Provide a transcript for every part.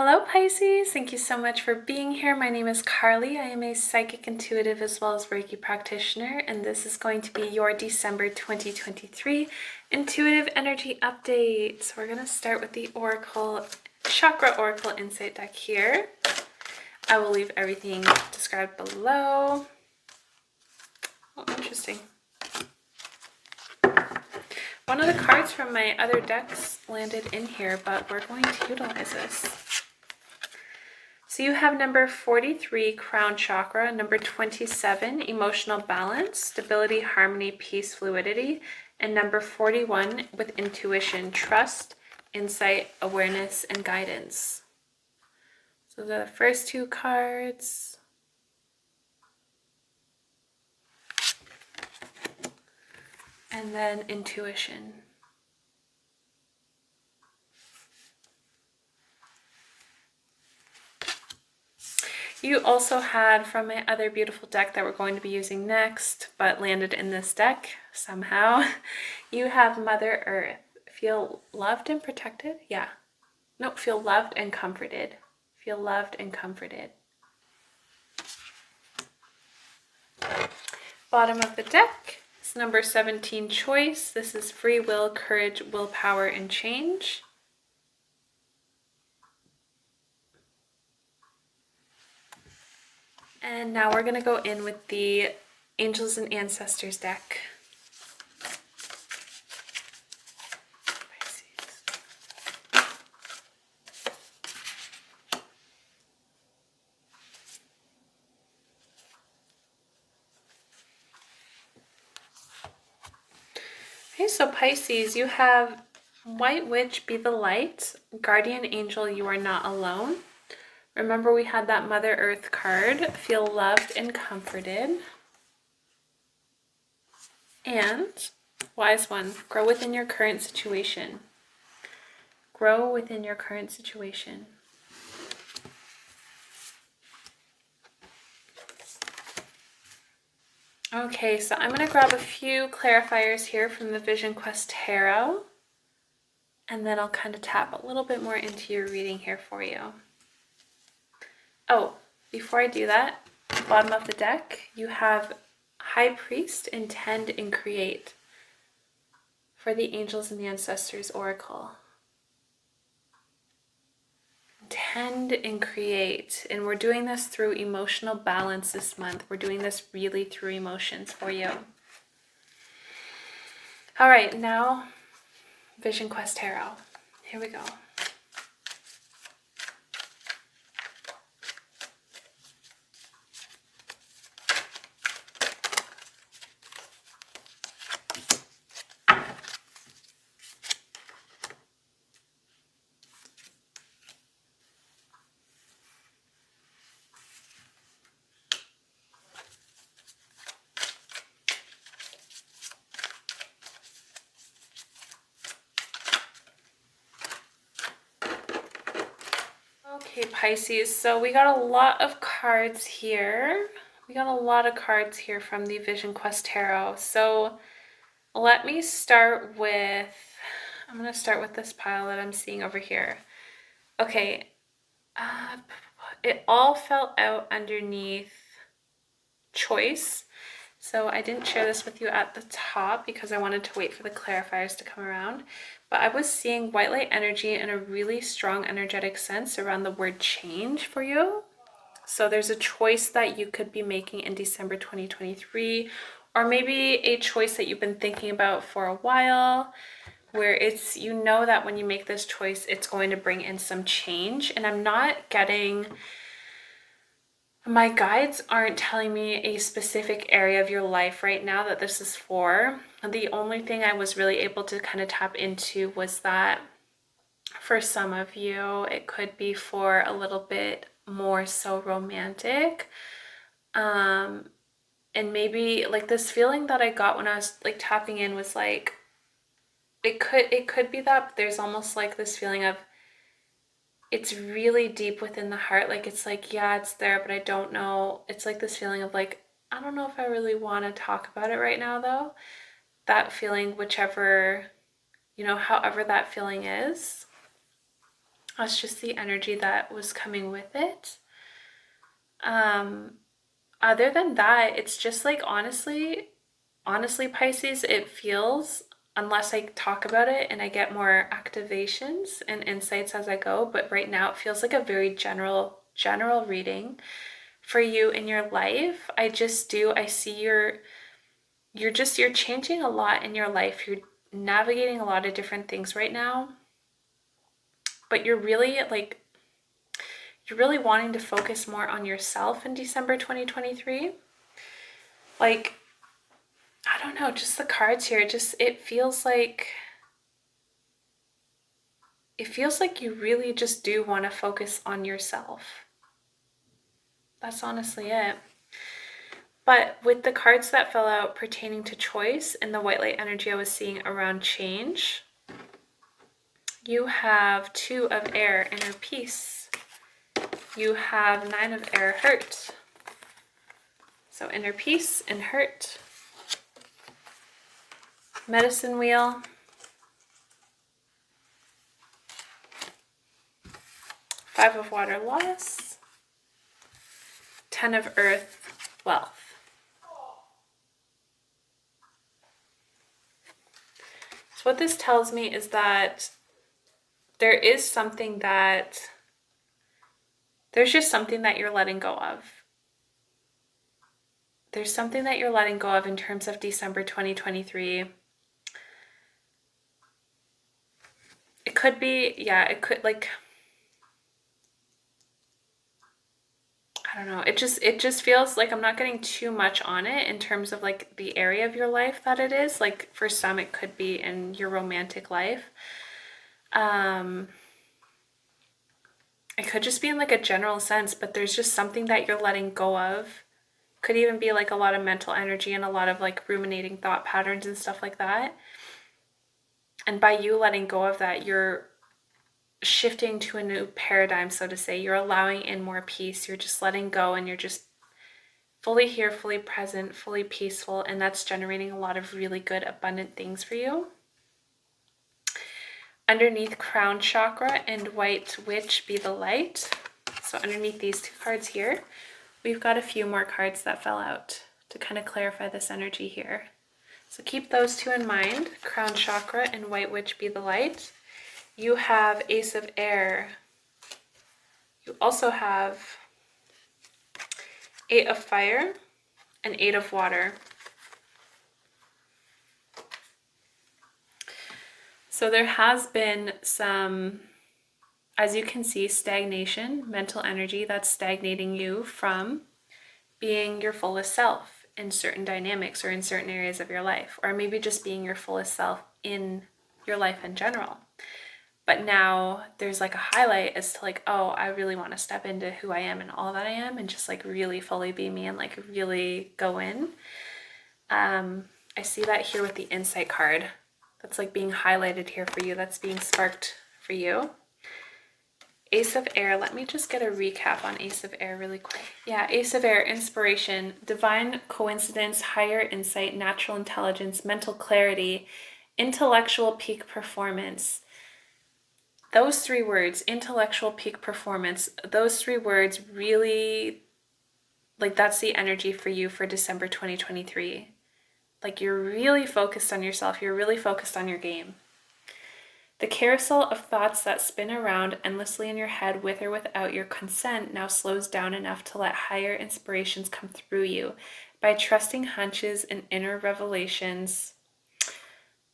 Hello Pisces, thank you so much for being here. My name is Carly. I am a psychic intuitive as well as Reiki practitioner, and this is going to be your December 2023 intuitive energy update. So we're going to start with the Oracle, Chakra Oracle Insight deck here. I will leave everything described below. Oh, interesting. One of the cards from my other decks landed in here, but we're going to utilize this. So you have number 43, Crown Chakra, number 27, Emotional Balance, Stability, Harmony, Peace, Fluidity, and number 41 with Intuition, Trust, Insight, Awareness, and Guidance. So those are the first two cards. And then Intuition. You also had from my other beautiful deck that we're going to be using next, but landed in this deck somehow, you have Mother Earth. Feel loved and protected? Yeah. Nope, feel loved and comforted. Feel loved and comforted. Bottom of the deck is number 17, Choice. This is free will, courage, willpower, and change. And now we're going to go in with the Angels and Ancestors deck. Okay, so Pisces, you have White Witch, be the light. Guardian Angel, you are not alone. Remember we had that Mother Earth card, feel loved and comforted. And Wise One, grow within your current situation. Grow within your current situation. Okay, so I'm going to grab a few clarifiers here from the Vision Quest Tarot, and then I'll kind of tap a little bit more into your reading here for you. Oh, before I do that, bottom of the deck, you have High Priest, Intend, and Create for the Angels and the Ancestors Oracle. Intend and create, and we're doing this through emotional balance this month. We're doing this really through emotions for you. All right, now Vision Quest Tarot. Here we go. Okay, Pisces, so we got a lot of cards here. We got a lot of cards here from the Vision Quest Tarot. So let me start with, I'm going to start with this pile that I'm seeing over here. Okay, it all fell out underneath Choice. So I didn't share this with you at the top because I wanted to wait for the clarifiers to come around. But I was seeing white light energy and a really strong energetic sense around the word change for you. So there's a choice that you could be making in December 2023, or maybe a choice that you've been thinking about for a while, where it's, you know that when you make this choice, it's going to bring in some change. And I'm not getting, my guides aren't telling me a specific area of your life right now that this is for. The only thing I was really able to kind of tap into was that for some of you, it could be for a little bit more so romantic. And maybe like this feeling that I got when I was like tapping in was like, it could be that, but there's almost like this feeling of, it's really deep within the heart. Like, it's like, yeah, it's there, but I don't know. It's like this feeling of like, I don't know if I really want to talk about it right now though. That feeling, whichever, you know, however that feeling is. That's just the energy that was coming with it. Other than that, it's just like honestly, Pisces, it feels, unless I talk about it and I get more activations and insights as I go, but right now it feels like a very general reading for you in your life. I see you're changing a lot in your life. You're navigating a lot of different things right now, but you're really wanting to focus more on yourself in December 2023. Like, I don't know, just the cards here, it feels like you really just do want to focus on yourself. That's honestly it. But with the cards that fell out pertaining to choice and the white light energy I was seeing around change, you have 2 of air, inner peace. You have 9 of air, hurt. So inner peace and hurt. Medicine wheel. 5 of water, loss. 10 of earth, wealth. So what this tells me is that there's just something that you're letting go of. There's something that you're letting go of in terms of December 2023. It could be, I don't know. It just feels like I'm not getting too much on it in terms of like the area of your life that it is. Like for some, it could be in your romantic life. It could just be in like a general sense, but there's just something that you're letting go of. Could even be like a lot of mental energy and a lot of like ruminating thought patterns and stuff like that. And by you letting go of that, you're shifting to a new paradigm, so to say. You're allowing in more peace. You're just letting go and you're just fully here, fully present, fully peaceful. And that's generating a lot of really good, abundant things for you. Underneath crown chakra and white witch be the light. So underneath these 2 cards here, we've got a few more cards that fell out to kind of clarify this energy here. So keep those 2 in mind. Crown chakra and white witch be the light. You have ace of air. You also have 8 of fire and 8 of water. So there has been some, as you can see, stagnation, mental energy that's stagnating you from being your fullest self in certain dynamics or in certain areas of your life, or maybe just being your fullest self in your life in general. But now there's like a highlight as to like, oh, I really want to step into who I am and all that I am and just like really fully be me and like really go in. I see that here with the insight card. That's like being highlighted here for you. That's being sparked for you. Ace of air. Let me just get a recap on ace of air really quick. Yeah, ace of air, inspiration, divine coincidence, higher insight, natural intelligence, mental clarity, intellectual peak performance. Those 3 words, intellectual peak performance, those 3 words really, like that's the energy for you for December 2023. Like you're really focused on yourself. You're really focused on your game. The carousel of thoughts that spin around endlessly in your head with or without your consent now slows down enough to let higher inspirations come through you. By trusting hunches and inner revelations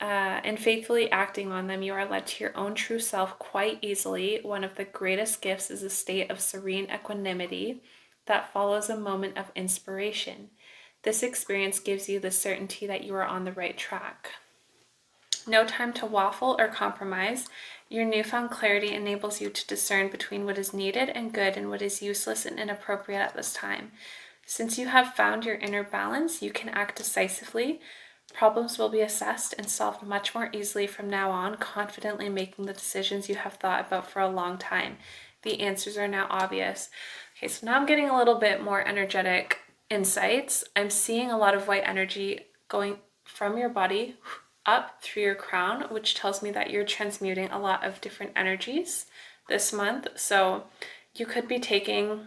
and faithfully acting on them, you are led to your own true self quite easily. One of the greatest gifts is a state of serene equanimity that follows a moment of inspiration. This experience gives you the certainty that you are on the right track. No time to waffle or compromise. Your newfound clarity enables you to discern between what is needed and good and what is useless and inappropriate at this time. Since you have found your inner balance, you can act decisively. Problems will be assessed and solved much more easily from now on, confidently making the decisions you have thought about for a long time. The answers are now obvious. Okay, so now I'm getting a little bit more energetic insights. I'm seeing a lot of white energy going from your body up through your crown, which tells me that you're transmuting a lot of different energies this month. So you could be taking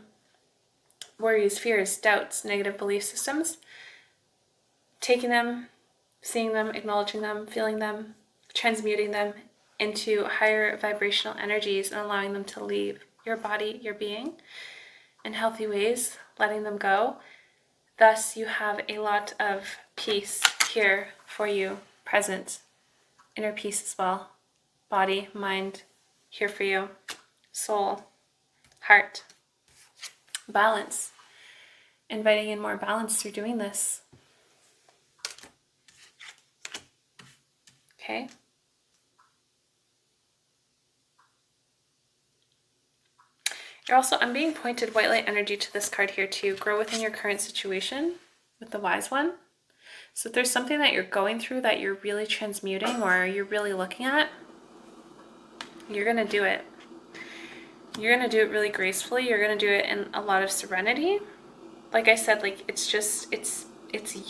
worries, fears, doubts, negative belief systems, taking them, seeing them, acknowledging them, feeling them, transmuting them into higher vibrational energies and allowing them to leave your body, your being, in healthy ways, letting them go. Thus, you have a lot of peace here for you, present, inner peace as well, body, mind, here for you, soul, heart, balance, inviting in more balance through doing this. Okay. You're also, I'm being pointed white light energy to this card here too. Grow within your current situation with the wise one. So if there's something that you're going through that you're really transmuting or you're really looking at, you're going to do it. You're going to do it really gracefully. You're going to do it in a lot of serenity. Like I said, like it's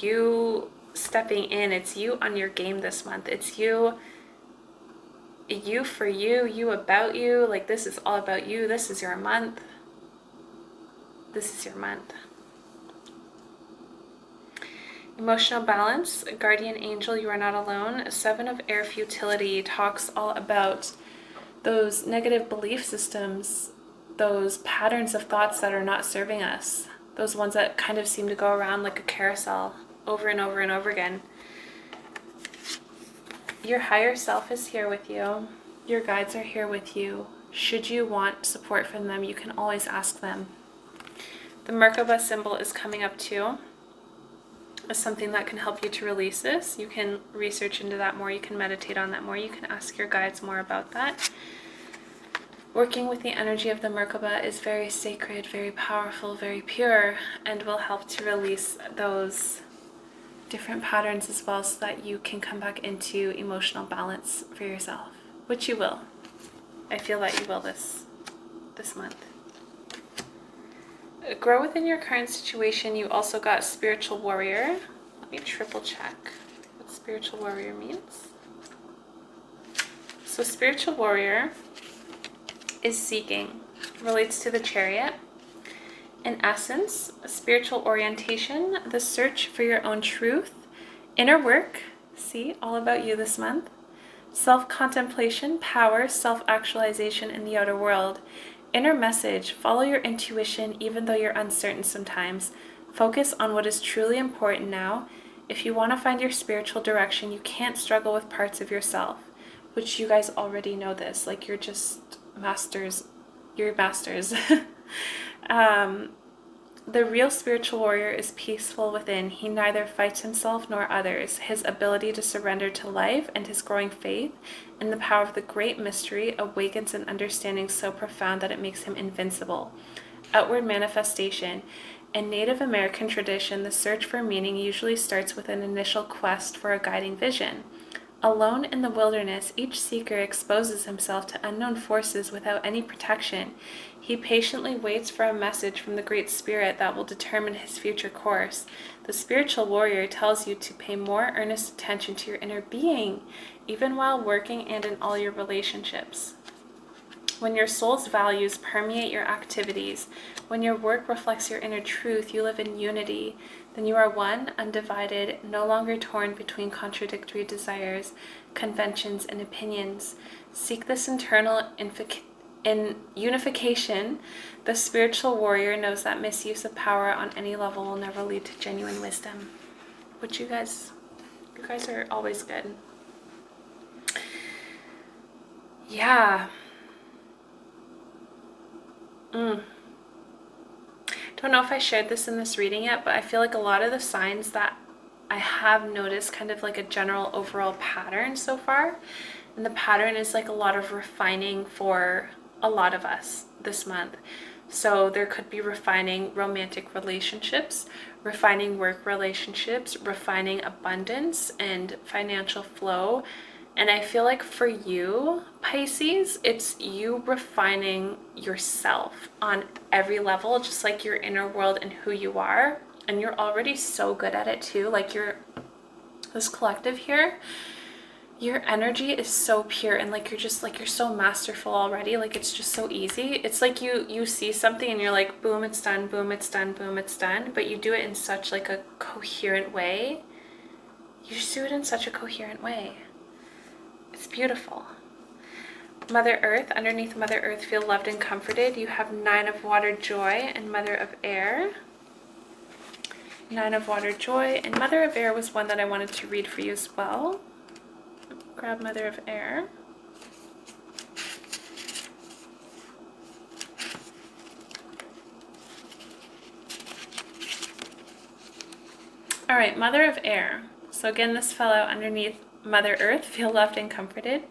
you stepping in. It's you on your game this month. It's you for you, you about you. Like this is all about you. This is your month. This is your month. Emotional balance, guardian angel, you are not alone. 7 of air futility talks all about those negative belief systems, those patterns of thoughts that are not serving us, those ones that kind of seem to go around like a carousel over and over and over again. Your higher self is here with you. Your guides are here with you. Should you want support from them, you can always ask them. The Merkaba symbol is coming up too. As something that can help you to release this. You can research into that more. You can meditate on that more. You can ask your guides more about that. Working with the energy of the Merkaba is very sacred, very powerful, very pure, and will help to release those different patterns as well so that you can come back into emotional balance for yourself, which you will. I feel that you will this month. Grow within your current situation. You also got spiritual warrior. Let me triple check what spiritual warrior means. So spiritual warrior is seeking, relates to the Chariot. In essence, a spiritual orientation, the search for your own truth, inner work, see, all about you this month, self-contemplation, power, self-actualization in the outer world, inner message, follow your intuition even though you're uncertain sometimes. Focus on what is truly important now. If you want to find your spiritual direction, you can't struggle with parts of yourself, which you guys already know this. Like you're just masters. You're masters. The real spiritual warrior is peaceful within. He neither fights himself nor others. His ability to surrender to life and his growing faith in the power of the great mystery awakens an understanding so profound that it makes him invincible. Outward manifestation. In Native American tradition, the search for meaning usually starts with an initial quest for a guiding vision. Alone in the wilderness, each seeker exposes himself to unknown forces without any protection. He patiently waits for a message from the Great Spirit that will determine his future course. The spiritual warrior tells you to pay more earnest attention to your inner being, even while working and in all your relationships. When your soul's values permeate your activities, when your work reflects your inner truth, you live in unity. Then you are one, undivided, no longer torn between contradictory desires, conventions, and opinions. Seek this internal unification. The spiritual warrior knows that misuse of power on any level will never lead to genuine wisdom. Which you guys are always good. Yeah. Don't know if I shared this in this reading yet, but I feel like a lot of the signs that I have noticed kind of like a general overall pattern so far. And the pattern is like a lot of refining for a lot of us this month. So there could be refining romantic relationships, refining work relationships, refining abundance and financial flow. And I feel like for you, Pisces, it's you refining yourself on every level, just like your inner world and who you are. And you're already so good at it too. Like this collective here, Your energy is so pure, and like you're so masterful already. Like it's just so easy. It's like you see something and you're like, boom, it's done, boom, it's done, boom, it's done. But you do it in such like a coherent way. You just do it in such a coherent way. It's beautiful. Mother Earth, underneath Mother Earth, feel loved and comforted. You have 9 of Water, Joy, and Mother of Air. 9 of Water, Joy, and Mother of Air was one that I wanted to read for you as well. Grab Mother of Air. All right, Mother of Air. So again, this fell out underneath Mother Earth, feel loved and comforted.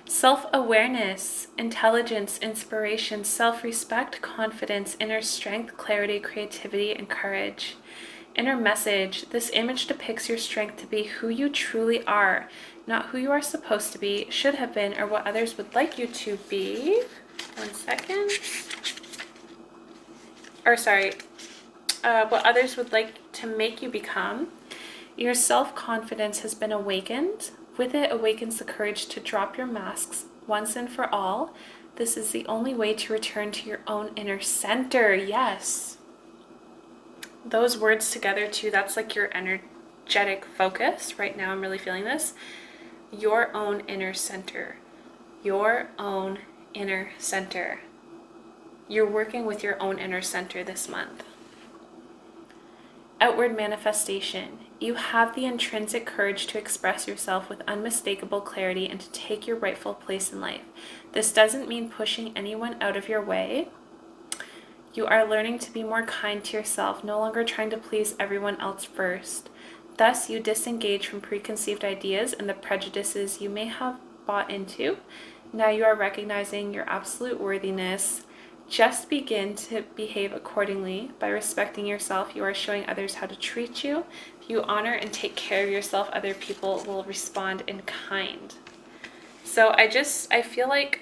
Self-awareness, intelligence, inspiration, self-respect, confidence, inner strength, clarity, creativity, and courage. Inner message. This image depicts your strength to be who you truly are, not who you are supposed to be, should have been, or what others would like you to be. 1 second. Or sorry, what others would like to make you become. Your self-confidence has been awakened. With it awakens the courage to drop your masks once and for all. This is the only way to return to your own inner center. Yes. Those words together too, that's like your energetic focus. Right now I'm really feeling this. Your own inner center. Your own inner center. You're working with your own inner center this month. Outward manifestation. You have the intrinsic courage to express yourself with unmistakable clarity and to take your rightful place in life. This doesn't mean pushing anyone out of your way. You are learning to be more kind to yourself, no longer trying to please everyone else first. Thus, you disengage from preconceived ideas and the prejudices you may have bought into. Now you are recognizing your absolute worthiness. Just begin to behave accordingly. By respecting yourself, you are showing others how to treat you. If you honor and take care of yourself, other people will respond in kind. So I feel like,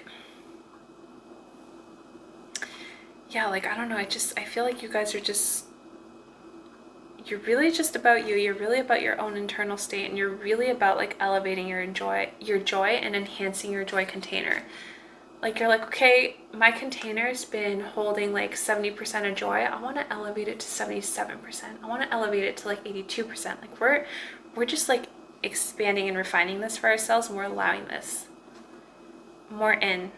yeah, like, I don't know, I feel like you guys are just, you're really just about you. You're really about your own internal state, and you're really about like elevating your joy and enhancing your joy container. Like you're like, okay, my container's been holding like 70% of joy. I want to elevate it to 77%. I want to elevate it to like 82%. Like we're just like expanding and refining this for ourselves, and we're allowing this. More in.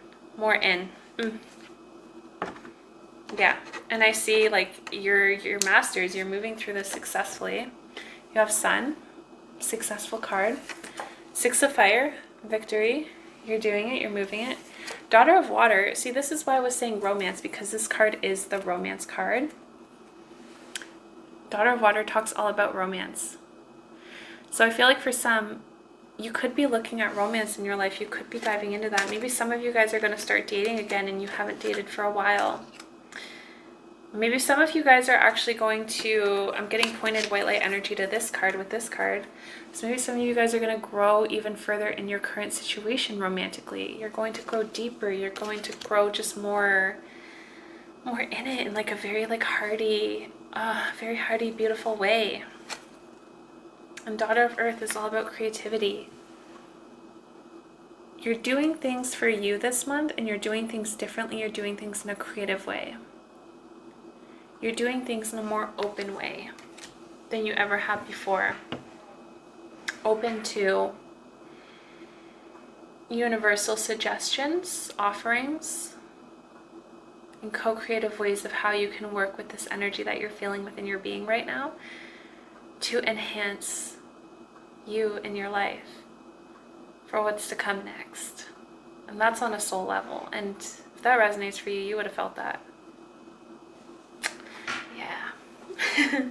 Yeah, and I see like your masters, you're moving through this successfully. You have Sun, successful card. 6 of Fire, victory. You're doing it, you're moving it. Daughter of Water. See, this is why I was saying romance, because this card is the romance card. Daughter of Water talks all about romance. So I feel like for some, you could be looking at romance in your life. You could be diving into that. Maybe some of you guys are going to start dating again and you haven't dated for a while. Maybe some of you guys are actually going to, I'm getting pointed white light energy to this card with this card. So maybe some of you guys are going to grow even further in your current situation romantically. You're going to grow deeper. You're going to grow just more in it in like a very like hearty, very hearty, beautiful way. And Daughter of Earth is all about creativity. You're doing things for you this month, and you're doing things differently. You're doing things in a creative way. You're doing things in a more open way than you ever have before. Open to universal suggestions, offerings, and co-creative ways of how you can work with this energy that you're feeling within your being right now to enhance you in your life for what's to come next. And that's on a soul level. And if that resonates for you, you would have felt that. Yeah.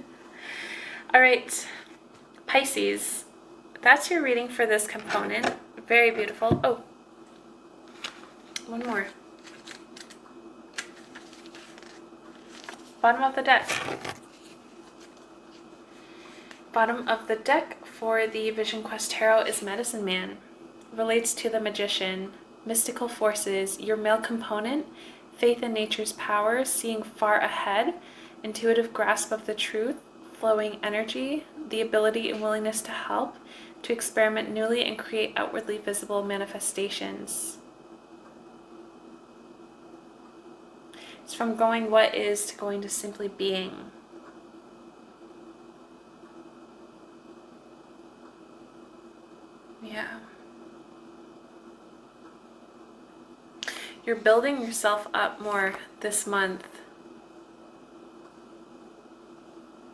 All right, Pisces, that's your reading for this component. Very beautiful. Oh, one more. Bottom of the deck. Bottom of the deck for the Vision Quest Tarot is Medicine Man. Relates to the Magician, mystical forces, your male component, faith in nature's power, seeing far ahead, intuitive grasp of the truth, flowing energy, the ability and willingness to help, to experiment newly and create outwardly visible manifestations. It's from going what is to going to simply being. Yeah. You're building yourself up more this month,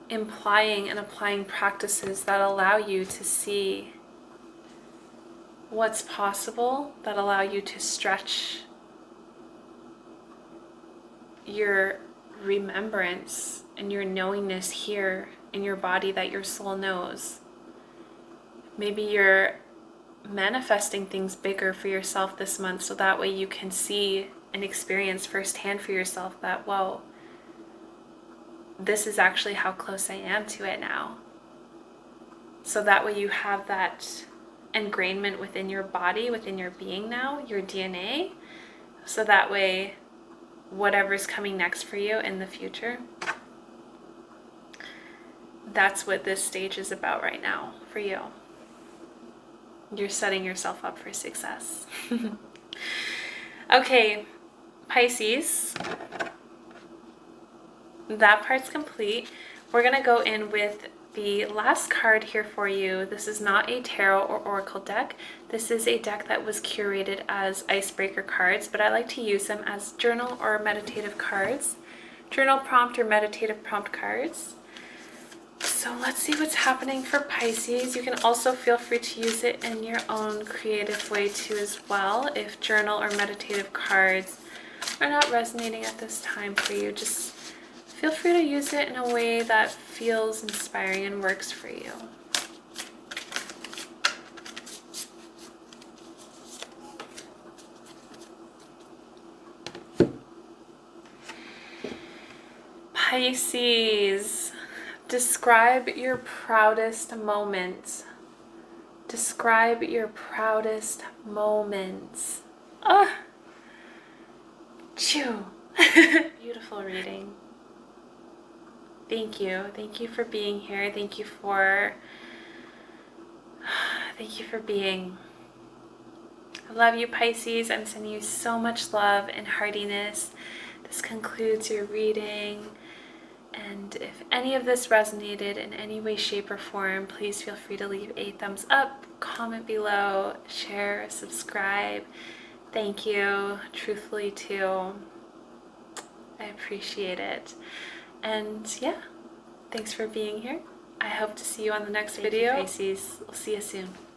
implying and applying practices that allow you to see what's possible, that allow you to stretch your remembrance and your knowingness here in your body that your soul knows. Maybe you're manifesting things bigger for yourself this month so that way you can see and experience firsthand for yourself that, whoa, this is actually how close I am to it now. So that way you have that ingrainment within your body, within your being now, your DNA. So that way, whatever's coming next for you in the future, that's what this stage is about right now for you. You're setting yourself up for success. Okay, Pisces, that part's complete. We're gonna go in with the last card here for you. This is not a tarot or oracle deck. This is a deck that was curated as icebreaker cards, but I like to use them as journal or meditative cards. Journal prompt or meditative prompt cards. So let's see what's happening for Pisces. You can also feel free to use it in your own creative way too as well. If journal or meditative cards are not resonating at this time for you, just feel free to use it in a way that feels inspiring and works for you. Pisces, describe your proudest moment. Describe your proudest moments. Ah, chew. Beautiful reading. Thank you. Thank you for being here. Thank you for being. I love you, Pisces. I'm sending you so much love and heartiness. This concludes your reading. And if any of this resonated in any way, shape, or form, please feel free to leave a thumbs up, comment below, share, subscribe. Thank you, truthfully too. I appreciate it. And yeah, thanks for being here. I hope to see you on the next video. Thank you, Pisces. We'll see you soon.